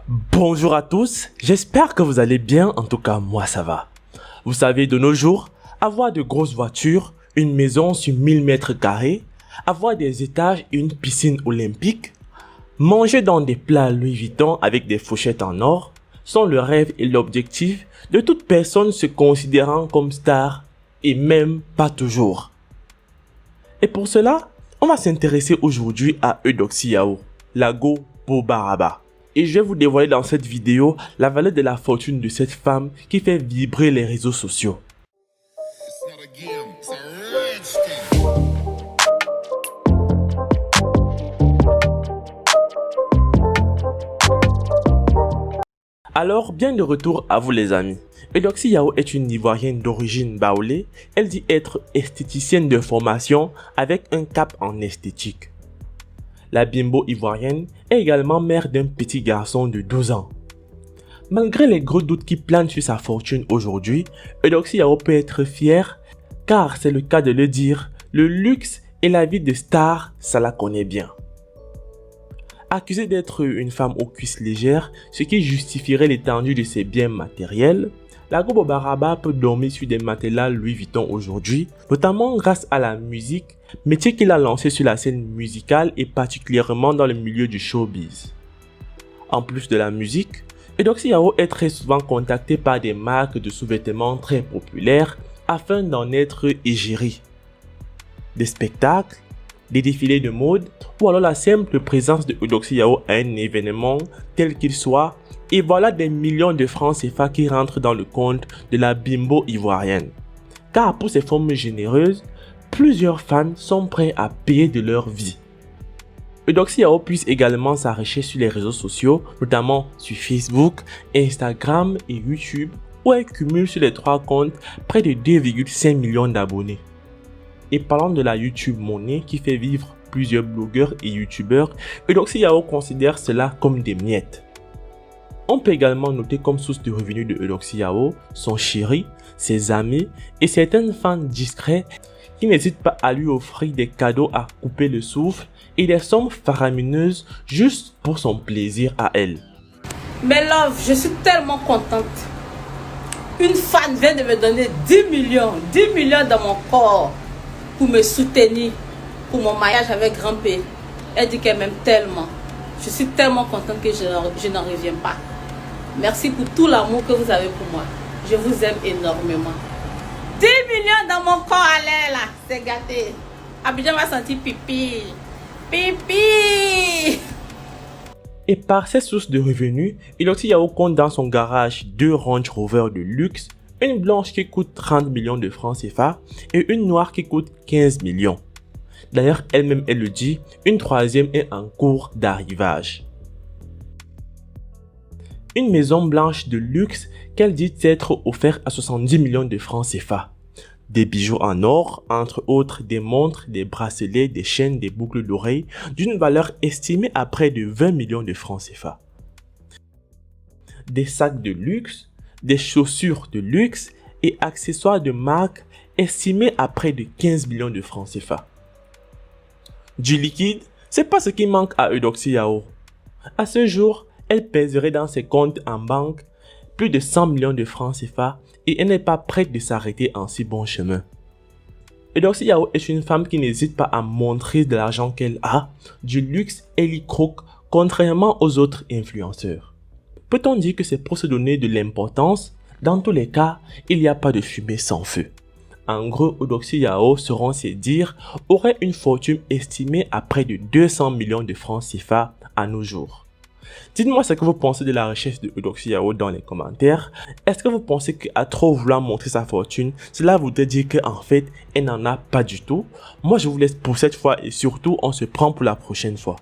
Bonjour à tous, j'espère que vous allez bien, en tout cas moi ça va. Vous savez, de nos jours, avoir de grosses voitures, une maison sur 1000 mètres carrés, avoir des étages et une piscine olympique, manger dans des plats Louis Vuitton avec des fourchettes en or, sont le rêve et l'objectif de toute personne se considérant comme star et même pas toujours. Et pour cela, on va s'intéresser aujourd'hui à Eudoxie Yao, la go pour Baraba. Et je vais vous dévoiler dans cette vidéo la valeur de la fortune de cette femme qui fait vibrer les réseaux sociaux. Alors, bien de retour à vous les amis. Eudoxie Yao est une Ivoirienne d'origine baoulée. Elle dit être esthéticienne de formation avec un cap en esthétique. La bimbo ivoirienne est également mère d'un petit garçon de 12 ans. Malgré les gros doutes qui planent sur sa fortune aujourd'hui, Eudoxie Yao peut être fière car c'est le cas de le dire, le luxe et la vie de star, ça la connaît bien. Accusée d'être une femme aux cuisses légères, ce qui justifierait l'étendue de ses biens matériels, la go Baraba peut dormir sur des matelas Louis Vuitton aujourd'hui, notamment grâce à la musique, métier qu'il a lancé sur la scène musicale et particulièrement dans le milieu du showbiz. En plus de la musique, Eudoxie Yao est très souvent contactée par des marques de sous-vêtements très populaires afin d'en être égérie. Des spectacles, des défilés de mode ou alors la simple présence de Eudoxie Yao à un événement tel qu'il soit, et voilà des millions de francs CFA qui rentrent dans le compte de la bimbo ivoirienne. Car pour ces formes généreuses, plusieurs fans sont prêts à payer de leur vie. Eudoxie Yao puise également sa recherche sur les réseaux sociaux, notamment sur Facebook, Instagram et YouTube, où elle cumule sur les trois comptes près de 2,5 millions d'abonnés. Et parlant de la YouTube monnaie qui fait vivre plusieurs blogueurs et youtubeurs, Eudoxie Yao considère cela comme des miettes. On peut également noter comme source de revenus de Eudoxie Yao son chéri, ses amis et certaines fans discrets qui n'hésitent pas à lui offrir des cadeaux à couper le souffle et des sommes faramineuses juste pour son plaisir à elle. Mais love, je suis tellement contente. Une fan vient de me donner 10 millions dans mon corps pour me soutenir pour mon mariage avec Grand P. Elle dit qu'elle m'aime tellement. Je suis tellement contente que je n'en reviens pas. Merci pour tout l'amour que vous avez pour moi. Je vous aime énormément. 10 millions dans mon corps, allez là, c'est gâté. Abidjan m'a senti pipi. Pipi. Et par ces sources de revenus, Eudoxie Yao compte dans son garage 2 Range Rover de luxe, une blanche qui coûte 30 millions de francs CFA et une noire qui coûte 15 millions. D'ailleurs, elle-même, elle le dit, une troisième est en cours d'arrivage. Une maison blanche de luxe qu'elle dit être offerte à 70 millions de francs CFA. Des bijoux en or, entre autres des montres, des bracelets, des chaînes, des boucles d'oreilles, d'une valeur estimée à près de 20 millions de francs CFA. Des sacs de luxe, des chaussures de luxe et accessoires de marque estimés à près de 15 millions de francs CFA. Du liquide, c'est pas ce qui manque à Eudoxie Yao. À ce jour, elle pèserait dans ses comptes en banque plus de 100 millions de francs CFA et elle n'est pas prête de s'arrêter en si bon chemin. Eudoxie Yao est une femme qui n'hésite pas à montrer de l'argent qu'elle a, du luxe elle y croque, contrairement aux autres influenceurs. Peut-on dire que c'est pour se donner de l'importance? Dans tous les cas, il n'y a pas de fumée sans feu. En gros, Eudoxie Yao, selon ses dires, aurait une fortune estimée à près de 200 millions de francs CFA à nos jours. Dites-moi ce que vous pensez de la recherche de Eudoxie Yao dans les commentaires. Est-ce que vous pensez qu'à trop vouloir montrer sa fortune, cela voudrait dire qu'en fait, elle n'en a pas du tout? Moi, je vous laisse pour cette fois et surtout, on se prend pour la prochaine fois.